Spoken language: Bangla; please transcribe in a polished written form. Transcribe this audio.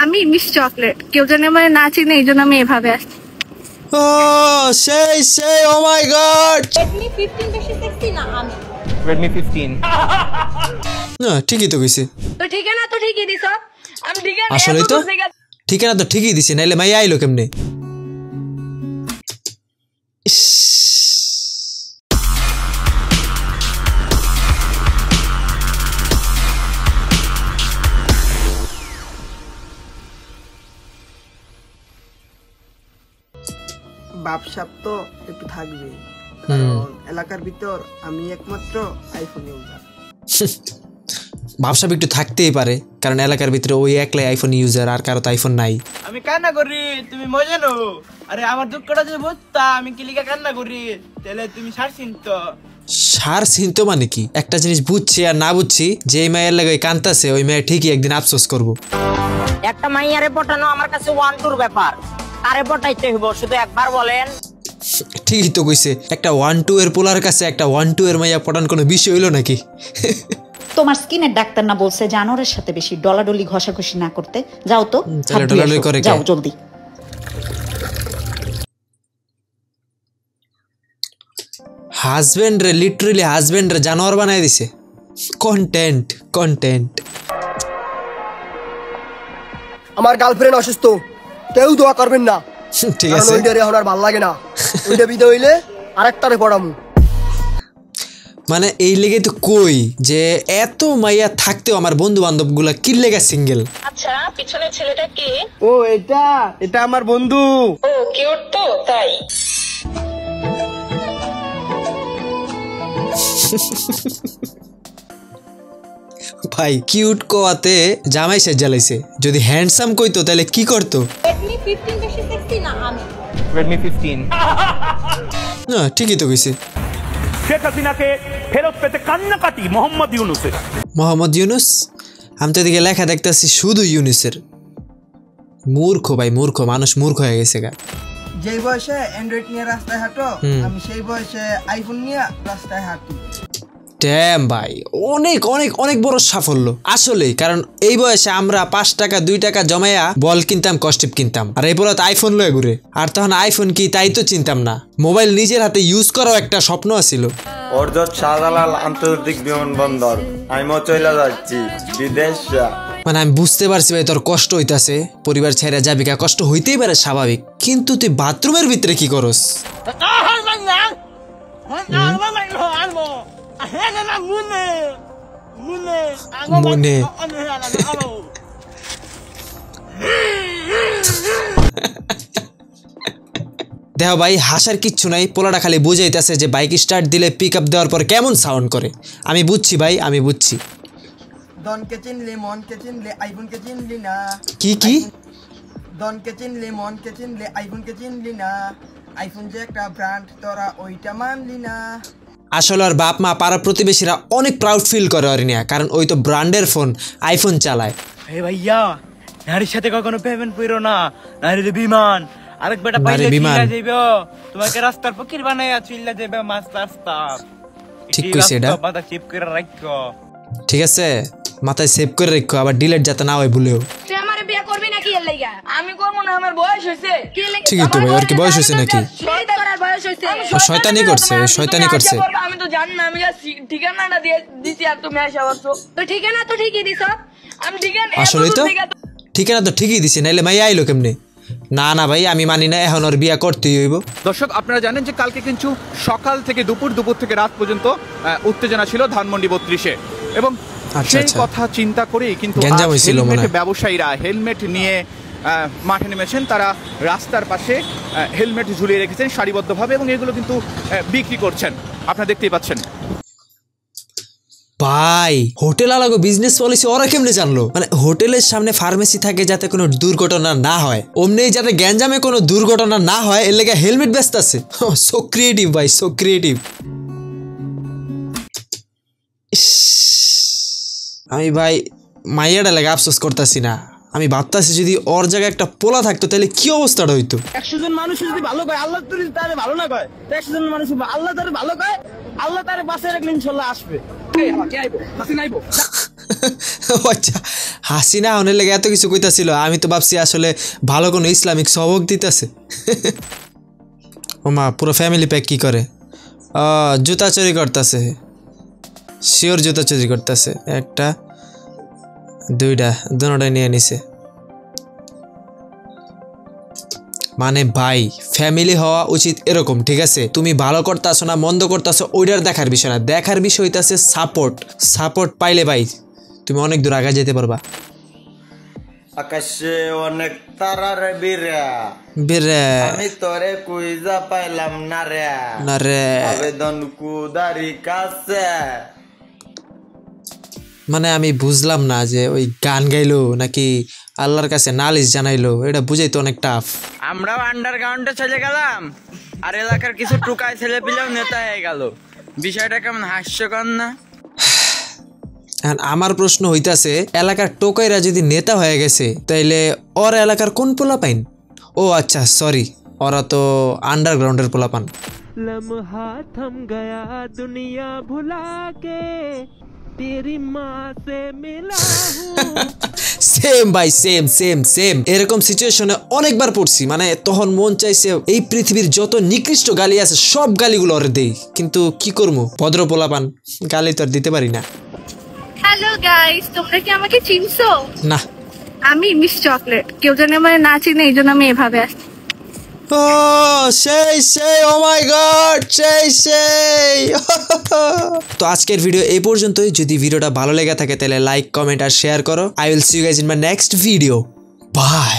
আমি মিস চকলেট, কেউ জানে আমার না চিনে, এই জন্য আমি এভাবে আসছি। ও সেই সেই, ও মাই গড। Redmi 15 বেশি সেক্সি না আমি? Redmi 15 না ঠিকই তো কইছে। তো ঠিকানা তো ঠিকই দিছো। আমি ঠিকানা আসলে তো ঠিকানা তো ঠিকই দিছে, নাইলে মাই আইলো কেমনে? বাপসাপ তো একটু থাকবে, কারণ এলাকার ভিতর আমি একমাত্র আইফোন ইউজার। ভাবসাব একটু থাকতেই পারে, কারণ এলাকার ভিতরে ওই একলাই আইফোন ইউজার, আর কারো তো আইফোন নাই। আমি কান্না করি, তুমি মজা নো। আরে আমার দুঃখটা যদি বুঝতা আমি কি লিগা কান্না করি, তাহলে তুমি সার চিনতো। সার চিনতো মানে কি? একটা জিনিস বুঝছি আর না বুঝছি, যে মায়ের লাগে ওই কান্তাছে, ওই মেয়ে ঠিকই একদিন আফসোস করবো। একটা মাইয়ারে পটানো আমার কাছে 1-2 ব্যাপার, কারে পটাইতে হইব শুধু একবার বলেন। ঠিকই তো কইছে, একটা 1-2 এর পোলার কাছে একটা 1-2 এর মাইয়া পটান কোনো বিষয় হইলো নাকি? তোমার স্কিনের ডাক্তার না বলছে জানোয়ারের সাথে বেশি ডলাডলি ঘষাঘষি না করতে? যাও তো, যাও জলদি। হাজবেন্ড রে, লিটারালি হাজবেন্ড রে জানোয়ার বানাই দিছে। Content content. আমার গার্লফ্রেন্ড অসুস্থ, কেউ দোয়া করবেন না। ঠিক আছে, ওইটারে এখন আর ভাল লাগে না, ওইটা বিদে হইলে আরেকটারে পড়ামু। মানে এই লেগে তো কই যে এত মাইয়া থাকতেও আমার বন্ধু বান্ধব গুলা কি লেগে সিঙ্গেল। আচ্ছা পিছনের ছেলেটা কে? ও এটা আমার বন্ধু। ও কিউট তো তাই। ভাই কিউট কোয়াতে জামাই সে জ্বালাইছে, যদি হ্যান্ডসাম কইতো তাহলে কি করতো? Redmi 15 বেশি সেক্সি না আমি? Redmi 15 না ঠিকই তো কইছে। শেখ হাসিনাকে ফেরত পেতে কান্নাকাটি মোহাম্মদ ইউনূসের। মোহাম্মদ ইউনুস? আমি তো এদিকে লেখা দেখতেছি শুধু ইউনুসের। মূর্খ ভাই মূর্খ, মানুষ মূর্খ হয়ে গেছে গা। যেই বয়সে অ্যান্ড্রয়েড নিয়ে রাস্তায় হাঁটো, আমি সেই বয়সে আইফোন নিয়ে রাস্তায় হাঁটি। ড্যাম ভাই, অনেক অনেক অনেক বড় সাফল্য আসলে, কারণ এই বয়সে আমরা 5 টাকা 2 টাকা জমাইয়া বল কিনতাম, কস্টিপ কিনতাম, আর এই বলে আইফোন লয়ে ঘুরে। আর তখন আইফোন কি তাই তো চিনতাম না, মোবাইল নিজের হাতে ইউজ করাও একটা স্বপ্ন ছিল। অর্জত শাহজালাল আন্তর্জাতিক বিমানবন্দর, আমিও চলে যাচ্ছি বিদেশ। মানে আমি বুঝতে পারছি ভাই তোর কষ্ট হইতাছে, পরিবার ছেড়ে যাবি, কষ্ট হইতেই পারে স্বাভাবিক, কিন্তু তুই বাথরুমের ভিতরে কি করস? মনে দেখো ভাই, হাসার কিচ্ছু নাই, পোলাটা খালি বুঝাইতেছে যে বাইক স্টার্ট দিলে পিক আপ দেওয়ার পর কেমন সাউন্ড করে। আমি বুঝছি ভাই, আমি বুঝছি। দনকে চিনলি মনকে চিনলি আইফোনকে চিনলি না। কি কি? দনকে চিনলি মনকে চিনলি আইফোনকে চিনলি না। আইফোন যে একটা ব্র্যান্ড, তোরা ওইটা মানলি না। আসলে আর বাপ মা পাড়া প্রতিবেশীরা অনেক প্রাউড ফিল করে আর নিয়ে, কারণ ওই তো ব্র্যান্ডের ফোন, আইফোন চালায়। হে ভাইয়া, নারীর সাথে কখনো পেমেন্ট কইরো না, নারীর বিমান। আরেক বেটা পাইলে চিল্লা যাইবে, তোমাকে রাস্তার ফকির বানাইয়া চিল্লা যাইবে মাছ রাস্তা। ঠিক কইছে এটা, মাথা সেভ করে রাখো। ঠিক আছে, মাথায় সেভ করে রাখো, আবার ডিলিট যাতে না হয় ভুলেও। তুই আমারে বিয়ে করবি নাকি এর লাগা? আমি করব না, আমার বয়স হইছে। কি লাগা? ঠিকই তো ভাই, আর কি বয়স হইছে নাকি? বিয়ে করার বয়স হইছে। শয়তানি করছে, শয়তানি করছে। আমি তো জানি না, আমি ঠিকানাটা দিয়ে দিছি আর তুমি এসে বলছো। তো ঠিকানা তো ঠিকই দিছো। আমি ঠিকানা আসলে তো ঠিকানা তো ঠিকই দিছি, নাইলে মাই আইলো কেমনে? না না ভাই, আমি মানি না, এখন ওর বিয়া করতেই হইব। দর্শক আপনারা জানেন যে কালকে কিন্তু সকাল থেকে দুপুর থেকে রাত পর্যন্ত উত্তেজনা ছিল ধানমন্ডি 32-এ, এবং সেই কথা চিন্তা করেই কিন্তু ব্যবসায়ীরা হেলমেট নিয়ে মাঠে নেমেছেন। তারা রাস্তার পাশে হেলমেট ঝুলিয়ে রেখেছেন সারিবদ্ধভাবে, এবং এগুলো কিন্তু বিক্রি করছেন, আপনারা দেখতেই পাচ্ছেন। ভাই হোটেল আলাগো বিজনেস পলিসি ওরা কেমনে জানলো? মানে হোটেলের সামনে ফার্মেসি থাকে যাতে কোনো দুর্ঘটনা না হয়, অমনি যাতে গ্যাঞ্জামে কোনো দুর্ঘটনা না হয়, এর লেগে হেলমেট ব্যস্ত আছে। সো ক্রিয়েটিভ ভাই, সো ক্রিয়েটিভ। আমি ভাই মাইয়াটা লাগে আফসোস করতেছি না, আমি ভাবতাছি যদি ওর জায়গায় একটা পোলা থাকতো তাহলে কি অবস্থাটা হইতো। 100 জন মানুষ যদি ভালো কয়, আল্লাহ তারে ভালো না কয়, 100 জন মানুষ আল্লাহ তারে ভালো কয়, আল্লাহ তারে বাঁচিয়ে রাখলে ইনশাআল্লাহ আসবে। কে আইবো? হাসিনা আইবো। আচ্ছা হাসিনা অনেক লেগে এত কিছু কইতাছিল, আমি তো ভাবছি আসলে ভালো কোনো ইসলামিক সবক দিতেছে। ও মা, পুরো ফ্যামিলি প্যাক কি করে? জুতা চুরি করতেছে, শিওর জুতা চুরি করতেছে। একটা দুইটা দুটোটাই নিয়ে নিছে। মানে ভাই ফ্যামিলি হওয়া উচিত এরকম, ঠিক আছে? তুমি ভালো করতেছো না মন্দ করতেছো ওইটার দেখার বিষয় না, দেখার বিষয় হইতাছে সাপোর্ট। সাপোর্ট পাইলে ভাই তুমি অনেক দূর আগে যেতে পারবা। আকাশে অনেক তারা রে বিরা বেরে আমি তোরে কুইজা পাইলাম না রে না রে। আবেদন কুদারি কাছে। মানে আমি বুঝলাম না যে ওই গান গাইলো নাকি আল্লাহর কাছে নালিশ জানাইলো, এটা বুঝাই তো অনেক টাফ। আমরাও আন্ডারগ্রাউন্ডে চলে গেলাম আর এলাকার কিছু টুকাই ছেলে পিলেও নেতা হয়ে গেল। বিষয়টা কেমন হাস্যকর না? আমার প্রশ্ন হইতাছে, এলাকার টোকাইরা যদি নেতা হয়ে গেছে তাইলে ওর এলাকার কোন পোলা পাইন? ও আচ্ছা সরি, ওরা তো আন্ডারগ্রাউন্ডের পোলা পান। लम्हा थम गया दुनिया भुला के तेरी माँ से मिला हूँ। সেম ভাই সেম সেম সেম, এরকম সিচুয়েশনে অনেকবার পড়ছি। মানে তখন মন চাইছে এই পৃথিবীর যত নিকৃষ্ট গালি আছে সব গালিগুলো ওরে দেই, কিন্তু কি করবো, ভদ্র পোলা পান, গালি তো আর দিতে পারি না। হ্যালো গাইস, তোমরা কি আমাকে চিনছো? না। আমি মিস চকলেট। কেউ যেন আমার না চিনে এই জন্য আমি এভাবে আসছি। ও সেই সেই, ও মাই গড, সেই সেই। তো আজকের ভিডিও এই পর্যন্তই। যদি ভিডিওটা ভালো লেগে থাকে তাহলে লাইক কমেন্ট আর শেয়ার করো। I will see you guys in my next video. By.